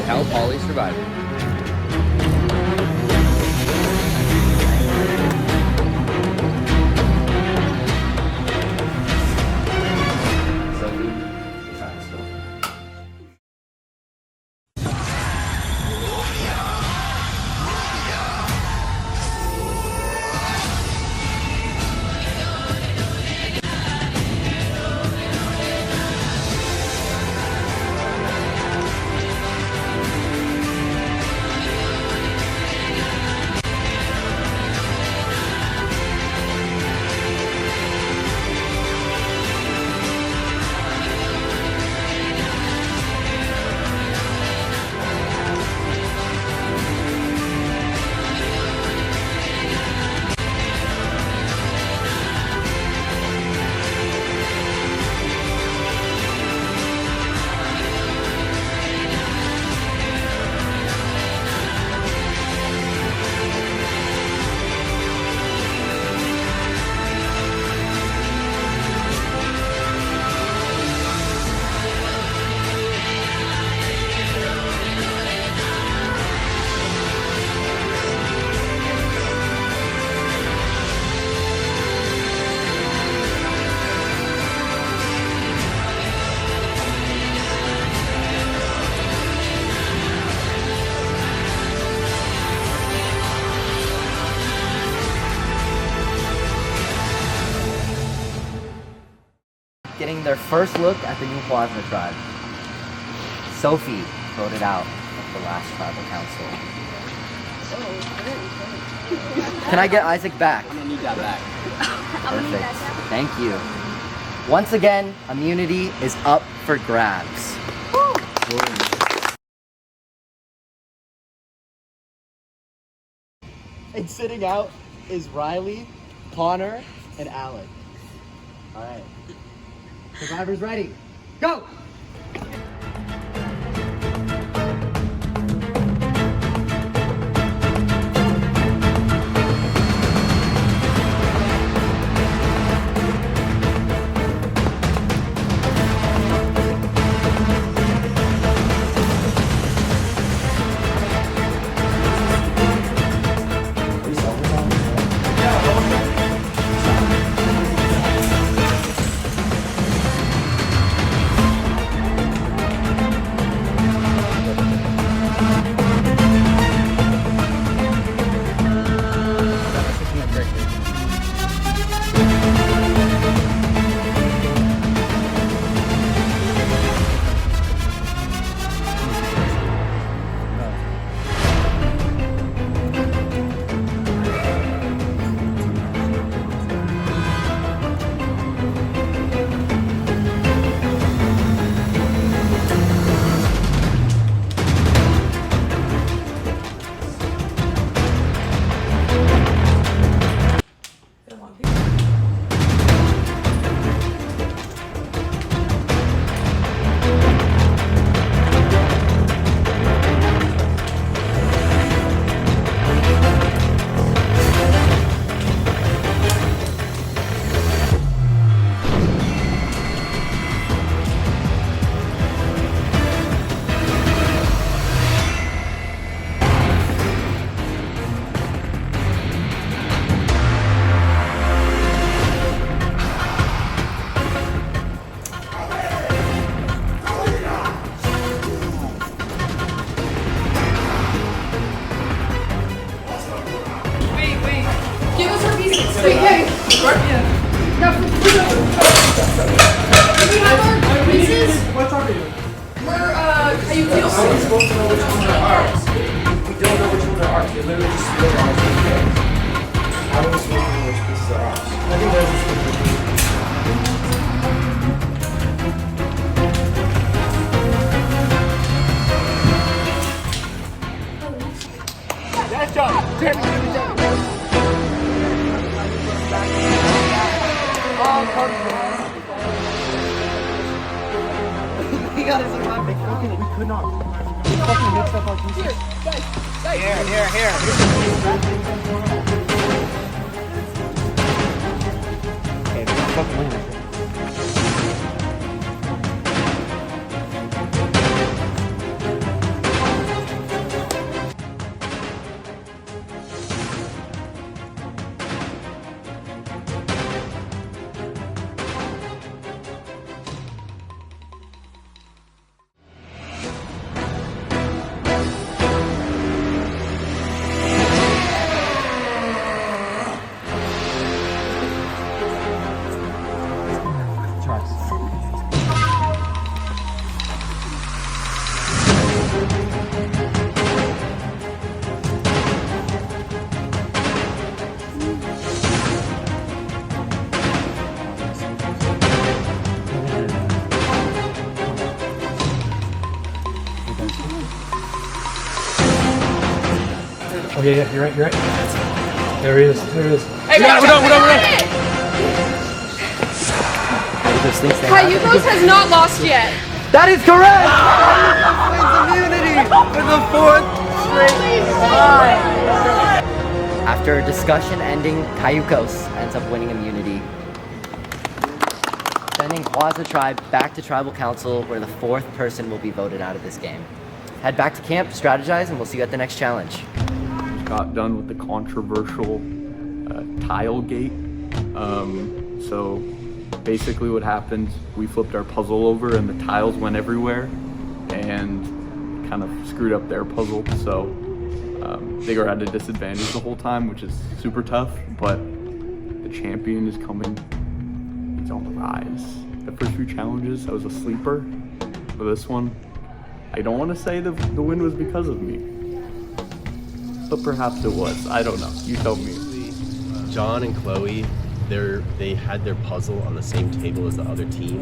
Cal Poly Survivor. Getting their first look at the new Plasma tribe. Sophie voted out of the last tribal council. Can I get Isaac back? I'm gonna need that back. Perfect. Thank you. Once again, immunity is up for grabs. And sitting out is Riley, Connor, and Alec. All right. Survivors ready. Go! Wait, hey! Yeah, do we have our pieces? What are you? We're, how you feel? How are we supposed to know which ones are ours? We don't know which ones are ours. They literally just feel ours. How are we supposed to know which pieces are ours? I think there's just That's done. Turn it down. We gotta survive. we could not. We fucking mixed up our pieces. Here. Okay, we're gonna fucking win this. Oh yeah, you're right. There he is. Hey, we're done. Cayucos has not lost yet. That is correct! Wins immunity for the 4th straight time. After a discussion ending, Cayucos ends up winning immunity. Sending Huaza Tribe back to Tribal Council, where the 4th person will be voted out of this game. Head back to camp, strategize, and we'll see you at the next challenge. Got done with the controversial tile gate. So basically what happened, we flipped our puzzle over and the tiles went everywhere and kind of screwed up their puzzle. So they were at a disadvantage the whole time, which is super tough, but the champion is coming. It's on the rise. The first few challenges, I was a sleeper. For this one, I don't want to say the win was because of me, but perhaps it was. I don't know. You tell me. John and Chloe, they had their puzzle on the same table as the other team,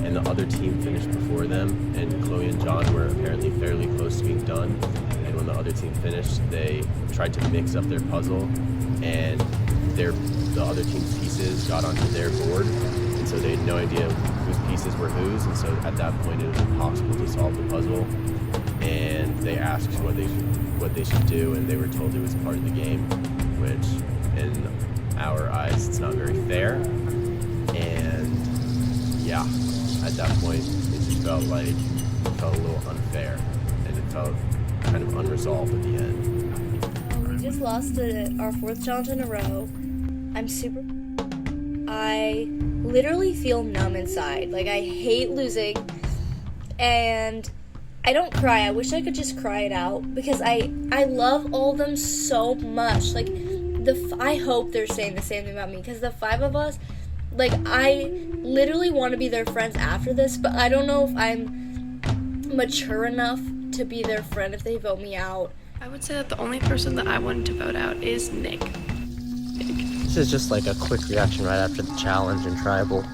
and the other team finished before them, and Chloe and John were apparently fairly close to being done. And when the other team finished, they tried to mix up their puzzle, and the other team's pieces got onto their board, and so they had no idea whose pieces were whose, and so at that point it was impossible to solve the puzzle. And they asked what they should do, and they were told it was part of the game, which in our eyes it's not very fair. And yeah, at that point it just felt a little unfair, and it felt kind of unresolved at the end. We just lost our 4th challenge in a row. I literally feel numb inside. Like, I hate losing, and I don't cry. I wish I could just cry it out, because I love all of them so much. Like, I hope they're saying the same thing about me, because the 5 of us, like, I literally want to be their friends after this, but I don't know if I'm mature enough to be their friend if they vote me out. I would say that the only person that I wanted to vote out is Nick. This is just like a quick reaction right after the challenge in Tribal.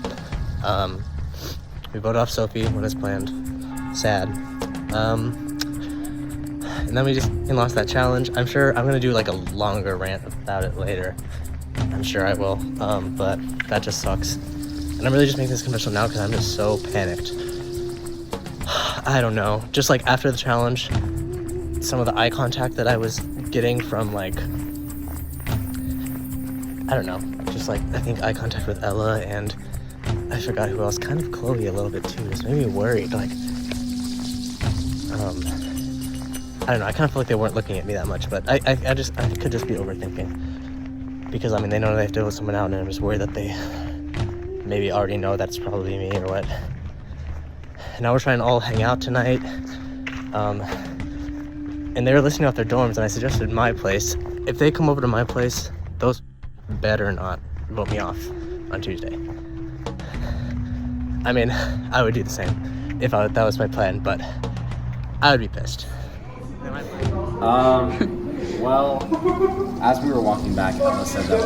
We voted off Sophie when as planned. Sad. And then we lost that challenge. I'm sure I'm gonna do like a longer rant about it later. I'm sure I will. But that just sucks. And I'm really just making this confessional now because I'm just so panicked. I don't know. Just like after the challenge, some of the eye contact that I was getting from like, I don't know, just like I think eye contact with Ella, and I forgot who else, kind of Chloe a little bit too. Just made me worried. Like, I don't know. I kind of feel like they weren't looking at me that much, but I could just be overthinking, because I mean they know they have to vote someone out, and I'm just worried that they maybe already know that's probably me or what. Now we're trying to all hang out tonight, and they were listing out their dorms, and I suggested my place. If they come over to my place, those better not vote me off on Tuesday. I mean, I would do the same if that was my plan, but I would be pissed. Well, as we were walking back, Ella said that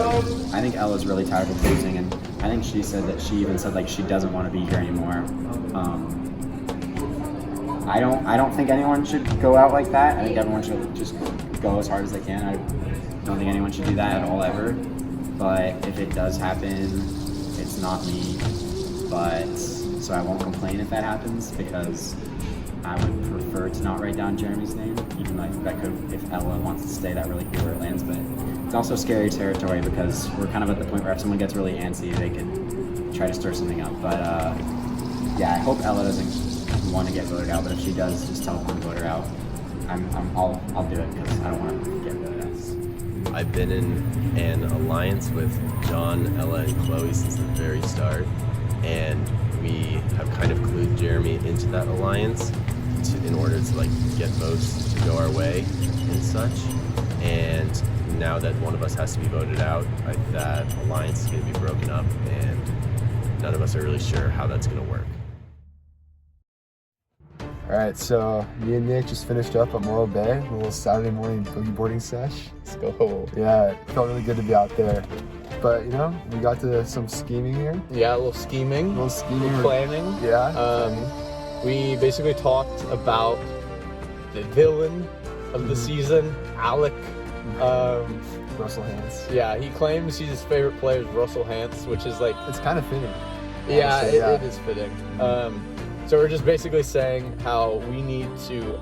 I think Ella's really tired of losing, and I think she said that she even said like she doesn't want to be here anymore. I don't think anyone should go out like that. I think everyone should just go as hard as they can. I don't think anyone should do that at all ever. But if it does happen, it's not me. So I won't complain if that happens, because I would prefer to not write down Jeremy's name, even though I think that could, if Ella wants to stay, that really could where it lands. But it's also scary territory, because we're kind of at the point where if someone gets really antsy, they could try to stir something up. But yeah, I hope Ella doesn't want to get voted out. But if she does, just tell them to vote her out. I'll do it, because I don't want to get voted out. I've been in an alliance with John, Ella, and Chloe since the very start, and we have kind of clued Jeremy into that alliance in order to like get votes to go our way and such. And now that one of us has to be voted out, that alliance is going to be broken up, and none of us are really sure how that's going to work. Alright, so me and Nick just finished up at Morro Bay, a little Saturday morning boogie boarding sesh. Let's go. Yeah, it felt really good to be out there. But, you know, we got to some scheming here. Yeah, a little scheming. A little planning. Yeah. We basically talked about the villain of the season, Alec. Russell Hantz. Yeah, he claims his favorite player is Russell Hantz, which is like... It's kind of fitting. Yeah, Honestly, it is fitting. So we're just basically saying how we need to...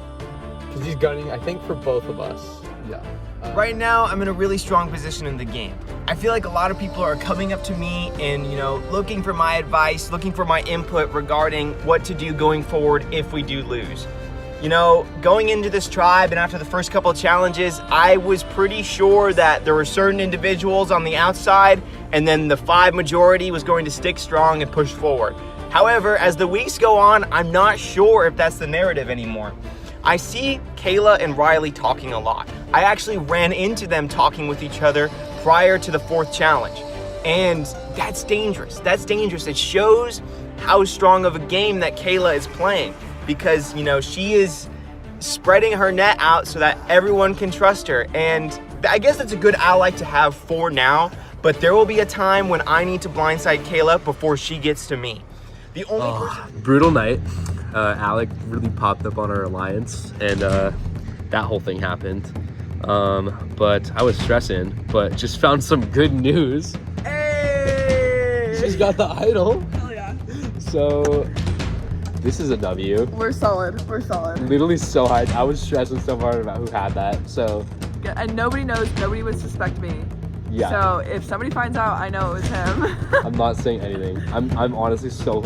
Because he's gunning, I think, for both of us. Yeah. Right now, I'm in a really strong position in the game. I feel like a lot of people are coming up to me and, looking for my advice, looking for my input regarding what to do going forward if we do lose. Going into this tribe and after the first couple of challenges, I was pretty sure that there were certain individuals on the outside and then the 5 majority was going to stick strong and push forward. However, as the weeks go on, I'm not sure if that's the narrative anymore. I see Kayla and Riley talking a lot. I actually ran into them talking with each other prior to the 4th challenge. And that's dangerous. That's dangerous. It shows how strong of a game that Kayla is playing because, she is spreading her net out so that everyone can trust her. And I guess that's a good ally to have for now, but there will be a time when I need to blindside Kayla before she gets to me. The only person... Brutal night. Alec really popped up on our alliance, and that whole thing happened. But I was stressing, but just found some good news. Hey! She's got the idol. Hell yeah. So this is a W. We're solid. We're solid. Literally so high. I was stressing so hard about who had that. So And nobody knows. Nobody would suspect me. yeah. So if somebody finds out, I know it was him. I'm not saying anything. I'm honestly so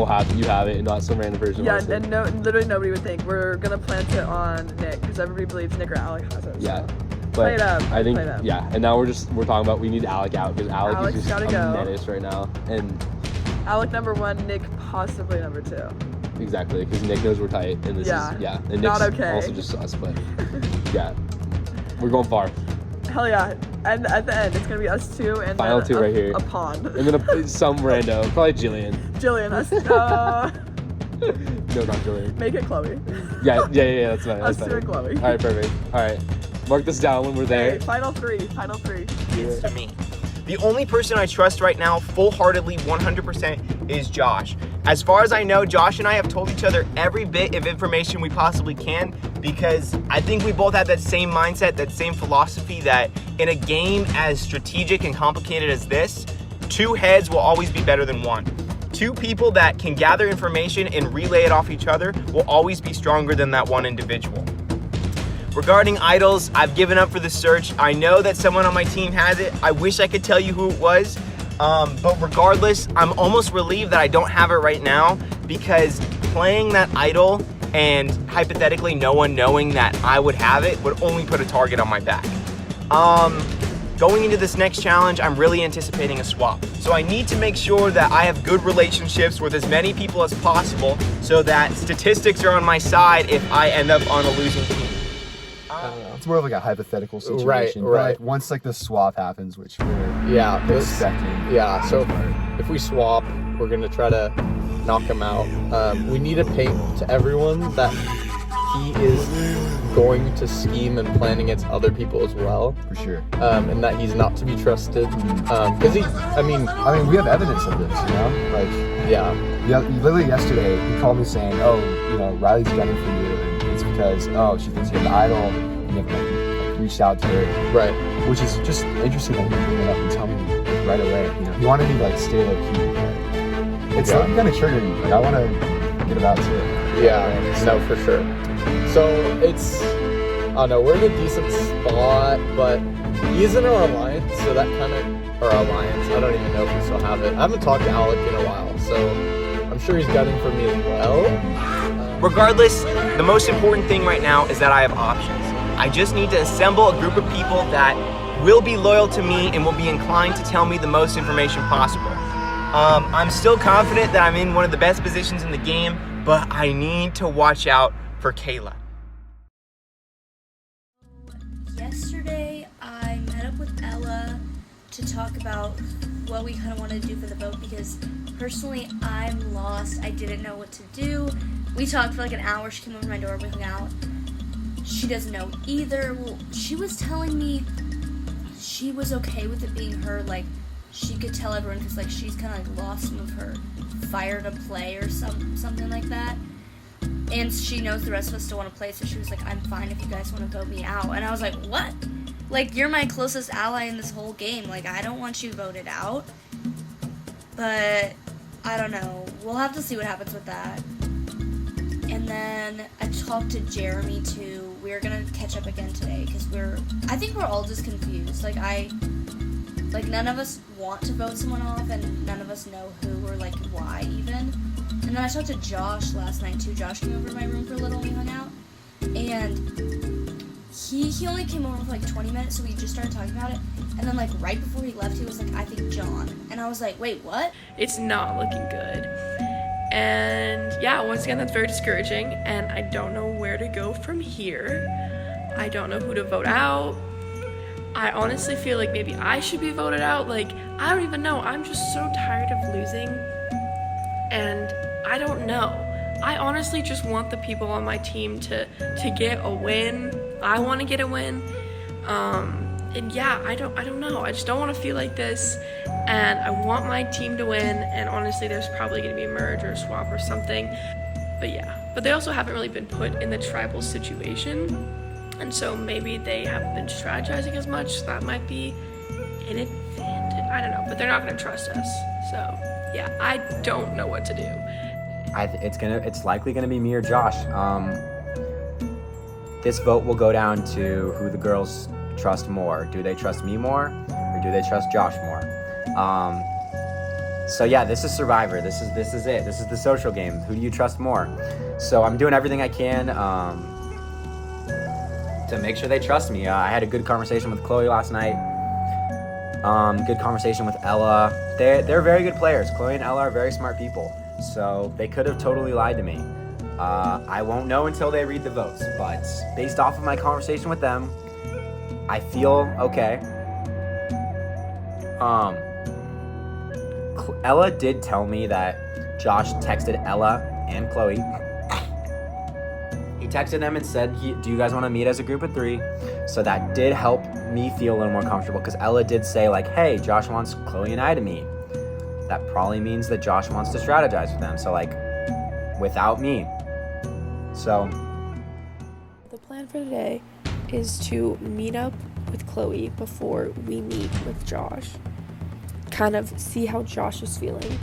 happy you have it and not some random person. Yeah, wants it. and literally nobody would think. We're gonna plant it on Nick because everybody believes Nick or Alec has it. Yeah. So. But Play it up. I think Play it up. yeah, and now we're talking about we need Alec out because Alec Alec's is just gotta a go. menace right now. And Alec number 1, Nick possibly number 2. exactly, because Nick knows we're tight and this is and Nick's not okay. also just sus, but yeah. We're going far. Hell yeah. And at the end, it's gonna be us 2 and Final then 2 right here. a pond. And then some rando, probably Jillian. Jillian, us. No, not Jillian. Make it Chloe. Yeah, that's fine. Us That's 2 and fine. Chloe. All right, perfect. All right, mark this down when we're there. Okay, final 3. Final 3. Gets to me. The only person I trust right now, full-heartedly, 100%, is Josh. As far as I know, Josh and I have told each other every bit of information we possibly can because I think we both have that same mindset, that same philosophy that in a game as strategic and complicated as this, 2 heads will always be better than 1. 2 people that can gather information and relay it off each other will always be stronger than that 1 individual. Regarding idols, I've given up for the search. I know that someone on my team has it. I wish I could tell you who it was. But regardless, I'm almost relieved that I don't have it right now because playing that idol and hypothetically no one knowing that I would have it would only put a target on my back. Going into this next challenge, I'm really anticipating a swap. So I need to make sure that I have good relationships with as many people as possible so that statistics are on my side if I end up on a losing team. I don't know. It's more of like a hypothetical situation. Right. But like once like the swap happens, which we're expecting. Yeah, so if we swap, we're going to try to knock him out. We need to paint to everyone that he is going to scheme and plan against other people as well. For sure. And that he's not to be trusted. Because I mean, we have evidence of this, Like, yeah. Literally yesterday, he called me saying, Riley's gunning for you. And it's because, she thinks you have an idol. And you have like reached out to her. Right. Which is just interesting that he bring it up and tell me right away. He wanted me to like stay low key. But it's like kind of triggering. Like I want to get about to it. Yeah, no, for sure. So it's, I don't know, we're in a decent spot, but he's in our alliance, so that kind of, I don't even know if we still have it. I haven't talked to Alec in a while, so I'm sure he's gunning for me as well. Regardless, the most important thing right now is that I have options. I just need to assemble a group of people that will be loyal to me and will be inclined to tell me the most information possible. I'm still confident that I'm in one of the best positions in the game, but I need to watch out for Kayla. Yesterday, I met up with Ella to talk about what we kind of wanted to do for the vote because personally, I'm lost. I didn't know what to do. We talked for like an hour. She came over to my door, we hung out. She doesn't know either. Well, she was telling me she was okay with it being her. Like, she could tell everyone because like she's kind of like lost some of her fire to play or something like that. And she knows the rest of us still want to play, so she was like, I'm fine if you guys want to vote me out. And I was like, what? Like, you're my closest ally in this whole game. Like, I don't want you voted out. But, I don't know. We'll have to see what happens with that. And then I talked to Jeremy, too. We're going to catch up again today, because I think we're all just confused. Like, none of us want to vote someone off, and none of us know who or, like, why, even. And then I talked to Josh last night, too. Josh came over to my room for a little, and we hung out. And he only came over for, like, 20 minutes, so we just started talking about it. And then, like, right before he left, he was like, I think John. And I was like, wait, what? It's not looking good. And yeah, once again, that's very discouraging, and I don't know where to go from here. I don't know who to vote out. I honestly feel like maybe I should be voted out. Like, I don't even know. I'm just so tired of losing, and I don't know. I honestly just want the people on my team to get a win. I want to get a win. And yeah, I don't know. I just don't want to feel like this, and I want my team to win, and honestly, there's probably going to be a merge or a swap or something. But yeah, but they also haven't really been put in the tribal situation, and so maybe they haven't been strategizing as much, so that might be an advantage. I don't know, but they're not going to trust us. So yeah, I don't know what to do. It's likely gonna be me or Josh. This vote will go down to who the girls trust more. Do they trust me more, or do they trust Josh more? So yeah, this is Survivor. This is it. This is the social game. Who do you trust more? So I'm doing everything I can to make sure they trust me. I had a good conversation with Chloe last night. Good conversation with Ella. They're very good players. Chloe and Ella are very smart people. So they could have totally lied to me. I won't know until they read the votes, but based off of my conversation with them, I feel okay. Ella did tell me that Josh texted Ella and Chloe. He texted them and said, do you guys want to meet as a group of 3? So that did help me feel a little more comfortable, because Ella did say, like, hey, Josh wants Chloe and I to meet. That probably means that Josh wants to strategize with them. So, like, without me. So The plan for today is to meet up with Chloe before we meet with Josh. Kind of see how Josh is feeling.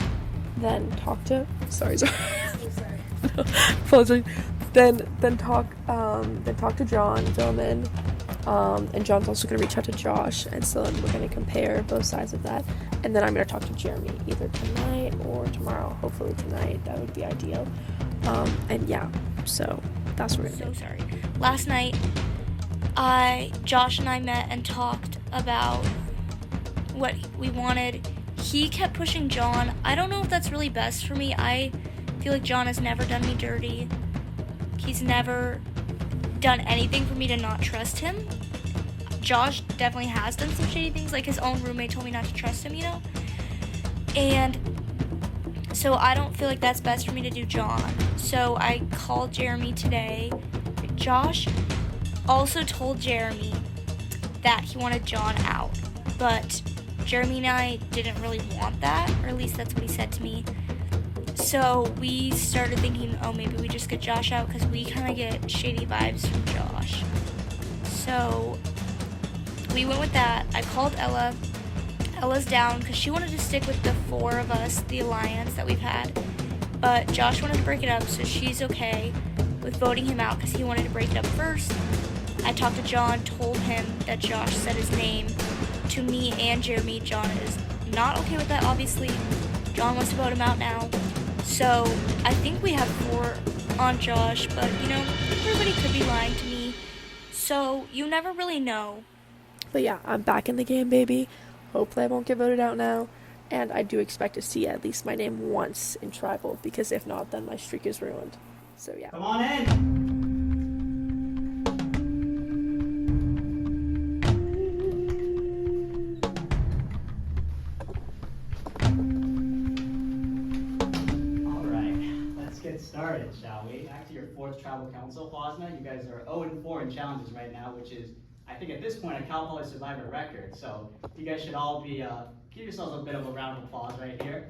Then talk to apologize. Then talk to John, fill him in. And John's also gonna reach out to Josh, and so then we're gonna compare both sides of that. And then I'm gonna talk to Jeremy either tonight or tomorrow. Hopefully tonight, that would be ideal. And yeah, so that's what we're gonna do. So sorry. Last night, Josh and I met and talked about what we wanted. He kept pushing John. I don't know if that's really best for me. I feel like John has never done me dirty. He's never done anything for me to not trust him. Josh definitely has done some shady things, like his own roommate told me not to trust him, you know? And so I don't feel like that's best for me to do John. So I called Jeremy today. Josh also told Jeremy that he wanted John out, but Jeremy and I didn't really want that, or at least that's what he said to me. So we started thinking, oh, maybe we just get Josh out, because we kind of get shady vibes from Josh. So we went with that. I called Ella. Ella's down because she wanted to stick with the 4 of us, the alliance that we've had. But Josh wanted to break it up, so she's okay with voting him out because he wanted to break it up first. I talked to John, told him that Josh said his name to me and Jeremy. John is not okay with that, obviously. John wants to vote him out now. So I think we have 4 on Josh, but you know, everybody could be lying to me. So you never really know. But yeah, I'm back in the game, baby. Hopefully I won't get voted out now. And I do expect to see at least my name once in Tribal, because if not, then my streak is ruined. So yeah. Come on in! Started, shall we? Back to your 4th Tribal Council, Plazma. You guys are 0-4 in challenges right now, which is, I think at this point, a Cal Poly Survivor record. So you guys should all be, give yourselves a bit of a round of applause right here.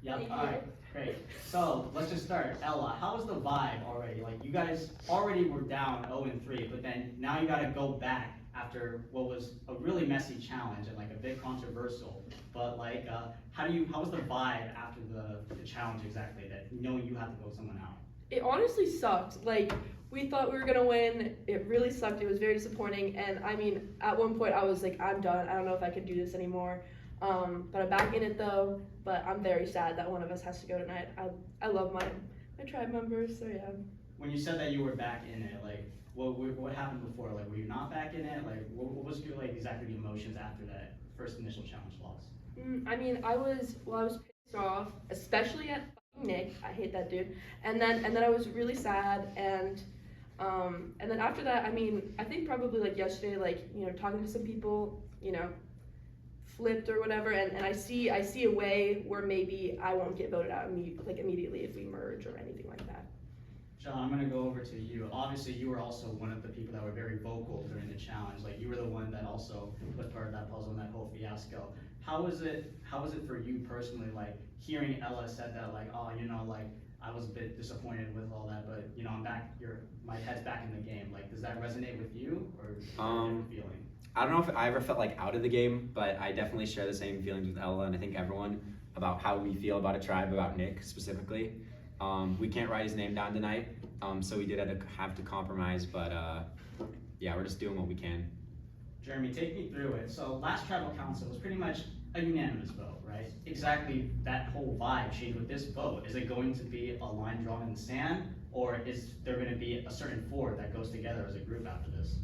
Yep, all right. Great. So let's just start. Ella, how was the vibe already? Like you guys already were down 0-3, but then now you got to go back after what was a really messy challenge and like a bit controversial. But like, how was the vibe after the challenge exactly? That you know you had to vote someone out. It honestly sucked. Like, we thought we were gonna win. It really sucked. It was very disappointing. And I mean, at one point I was like, I'm done. I don't know if I can do this anymore. But I'm back in it though. But I'm very sad that one of us has to go tonight. I love my tribe members, so yeah. When you said that you were back in it, like, what happened before? Like, were you not back in it? Like, what was your, like, exactly the emotions after that first initial challenge loss? I mean, I was pissed off, especially at Nick. I hate that dude. And then I was really sad, and then after that, I mean, I think probably like yesterday, like, you know, talking to some people, you know, flipped or whatever, and I see a way where maybe I won't get voted out immediately if we merge or anything like that. John, I'm going to go over to you. Obviously, you were also one of the people that were very vocal during the challenge. Like, you were the one that also was part of that puzzle and that whole fiasco. How was it for you personally, like, hearing Ella said that, like, oh, you know, like, I was a bit disappointed with all that, but, you know, I'm back, my head's back in the game. Like, does that resonate with you, or is that a different feeling? I don't know if I ever felt like out of the game, but I definitely share the same feelings with Ella, and I think everyone, about how we feel about a tribe, about Nick specifically. We can't write his name down tonight, so we did have to compromise, but yeah, we're just doing what we can. Jeremy, take me through it. So last tribal council was pretty much a unanimous vote, right? Exactly that whole vibe changed with this vote. Is it going to be a line drawn in the sand, or is there going to be a certain four that goes together as a group after this?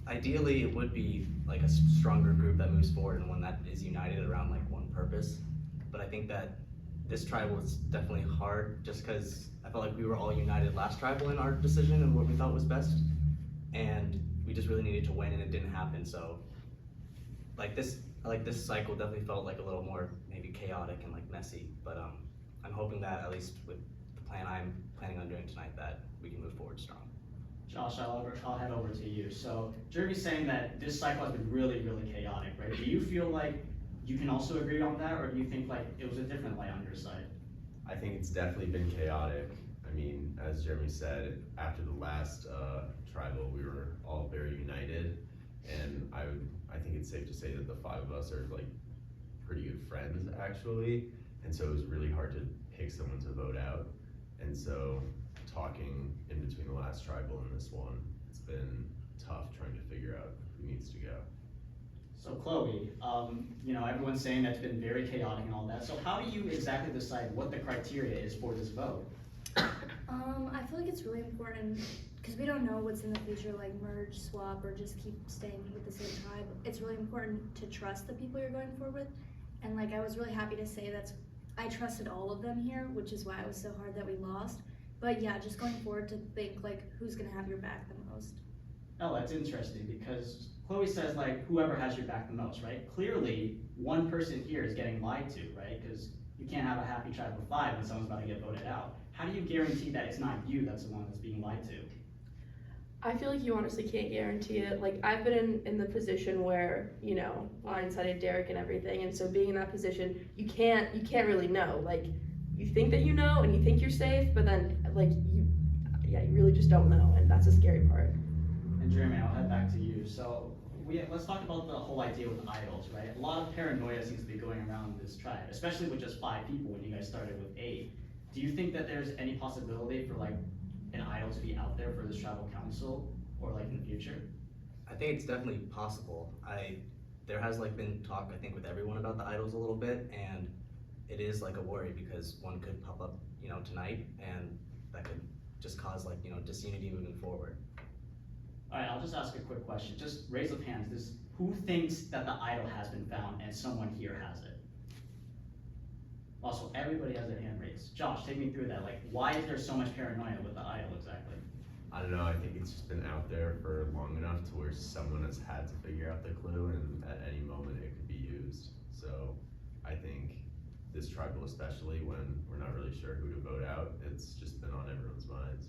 Ideally, it would be like a stronger group that moves forward and one that is united around like one purpose. But I think that this tribal was definitely hard just because I felt like we were all united last tribal in our decision and what we thought was best. And we just really needed to win and it didn't happen. So like this cycle definitely felt like a little more maybe chaotic and like messy. But I'm hoping that at least with the plan I'm planning on doing tonight that we can move forward strong. Josh, I'll head over to you. So Jeremy's saying that this cycle has been really, really chaotic, right? Do you feel like you can also agree on that, or do you think like it was a different light on your side? I think it's definitely been chaotic. I mean, as Jeremy said, after the last tribal, we were all very united, and I think it's safe to say that the five of us are like pretty good friends actually, and so it was really hard to pick someone to vote out, and so talking in between the last tribal and this one, it's been tough trying to figure out who needs to go. So Chloe, you know, everyone's saying that's been very chaotic and all that. So how do you exactly decide what the criteria is for this vote? I feel like it's really important because we don't know what's in the future, like merge, swap, or just keep staying with the same tribe. It's really important to trust the people you're going forward with. And like, I was really happy to say I trusted all of them here, which is why it was so hard that we lost. But yeah, just going forward to think like who's gonna have your back the most. Oh, that's interesting because Chloe says like whoever has your back the most, right? Clearly, one person here is getting lied to, right? Because you can't have a happy tribe of five when someone's about to get voted out. How do you guarantee that it's not you that's the one that's being lied to? I feel like you honestly can't guarantee it. Like, I've been in the position where, you know, blindsided Derek and everything, and so being in that position, you can't really know. Like, you think that you know and you think you're safe, but then like you really just don't know, and that's the scary part. And Jeremy, I'll head back to you. So let's talk about the whole idea with idols, right? A lot of paranoia seems to be going around this tribe, especially with just 5 people when you guys started with 8. Do you think that there's any possibility for like an idol to be out there for this tribal council or like in the future? I think it's definitely possible. There has like been talk, I think, with everyone about the idols a little bit, and it is like a worry because one could pop up, you know, tonight, and that could just cause like, you know, disunity moving forward. All right, I'll just ask a quick question. Just raise of hands. Who thinks that the idol has been found and someone here has it? Also, everybody has their hand raised. Josh, take me through that. Like, why is there so much paranoia with the idol exactly? I don't know, I think it's just been out there for long enough to where someone has had to figure out the clue, and at any moment it could be used. So I think this tribal, especially when we're not really sure who to vote out, it's just been on everyone's minds.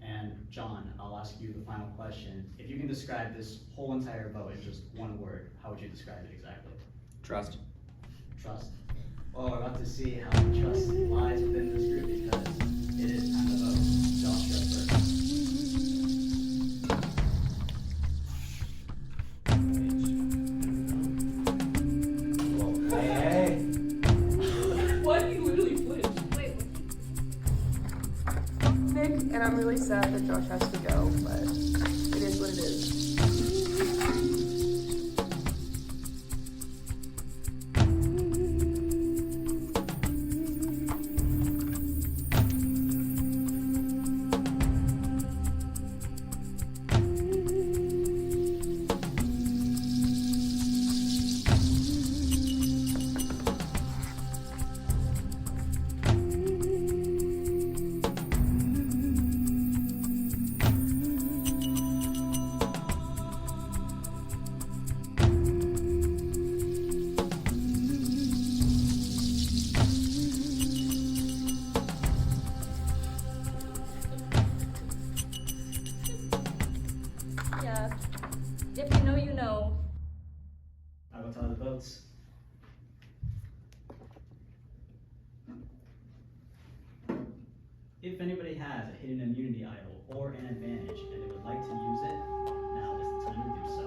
And John, I'll ask you the final question. If you can describe this whole entire vote in just one word, how would you describe it exactly? Trust. Trust. Well, we're about to see how trust lies within this group because it is time to vote. Josh, you're up first. Whoa, hey. Why do you literally flinch? Wait, Nick, and I'm really sad that Josh has to go, but it is what it is. yeah. If you know, you know. I will tell the votes. If anybody has a hidden immunity idol or an advantage and they would like to use it, now is the time to do so.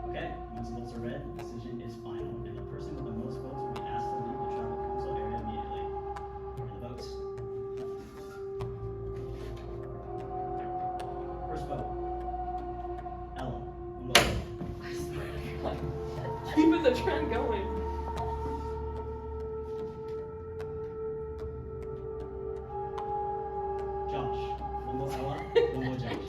Okay, once the votes are read, the decision is final, and the person with the most votes will be asked to leave the tribal council area immediately. Here are the votes. First vote. Ella. One vote. Keeping the trend going. Josh. One vote Ella. One vote Josh.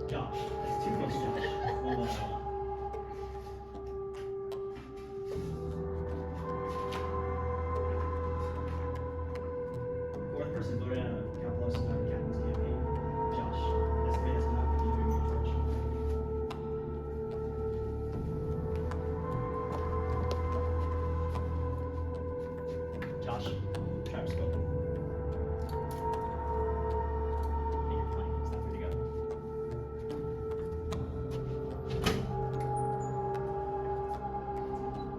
Josh. That's 2 votes Josh. One vote Ella. Fourth person voted out of Capitol's captain's campaign. Josh. That's 3 that's not for you and your torch. Josh. Trap scope. And you're fine. It's not free to go.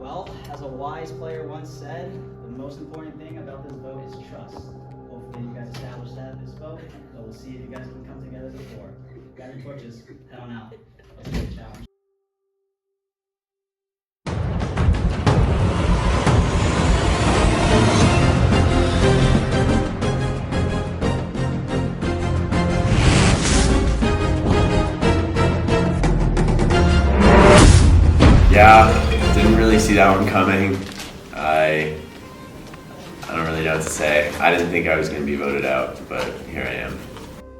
Well, as a wise player once said, the most important thing about this vote is trust. Hopefully you guys establish that in this vote, but we'll see if you guys can come together as a four. Grab your torches, head on out. Let's do the challenge. Yeah, didn't really see that one coming. I don't really know what to say. I didn't think I was going to be voted out, but here I am.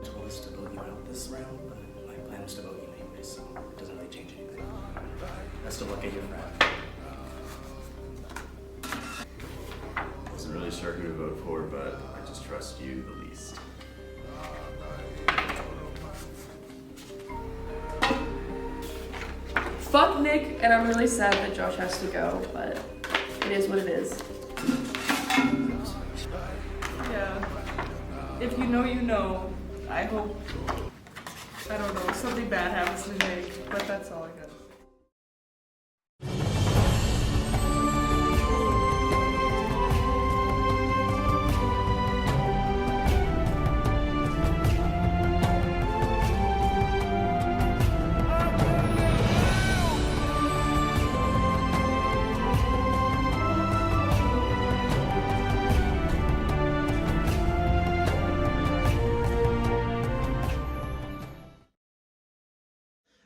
Told us to vote you out this round, but my plan was to vote you anyway, so it doesn't really change anything. Best of luck at your frat. Wasn't really sure who to vote for, but I just trust you the least. Fuck Nick, and I'm really sad that Josh has to go, but it is what it is. Yeah. If you know, you know. I hope, I don't know, something bad happens to Nick, but that's all I got.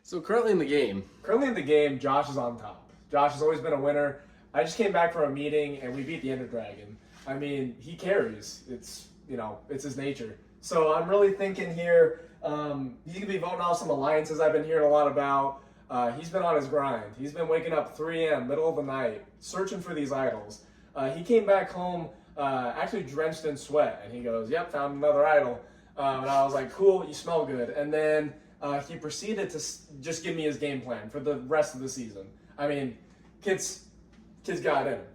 So currently in the game, Josh is on top. Josh has always been a winner. I just came back from a meeting and we beat the Ender Dragon. I mean, he carries. It's, you know, it's his nature. So I'm really thinking here, he could be voting off some alliances I've been hearing a lot about. He's been on his grind. He's been waking up 3 a.m., middle of the night, searching for these idols. He came back home actually drenched in sweat, and he goes, yep, found another idol. And I was like, cool, you smell good. And then he proceeded to just give me his game plan for the rest of the season. I mean, kid's got it.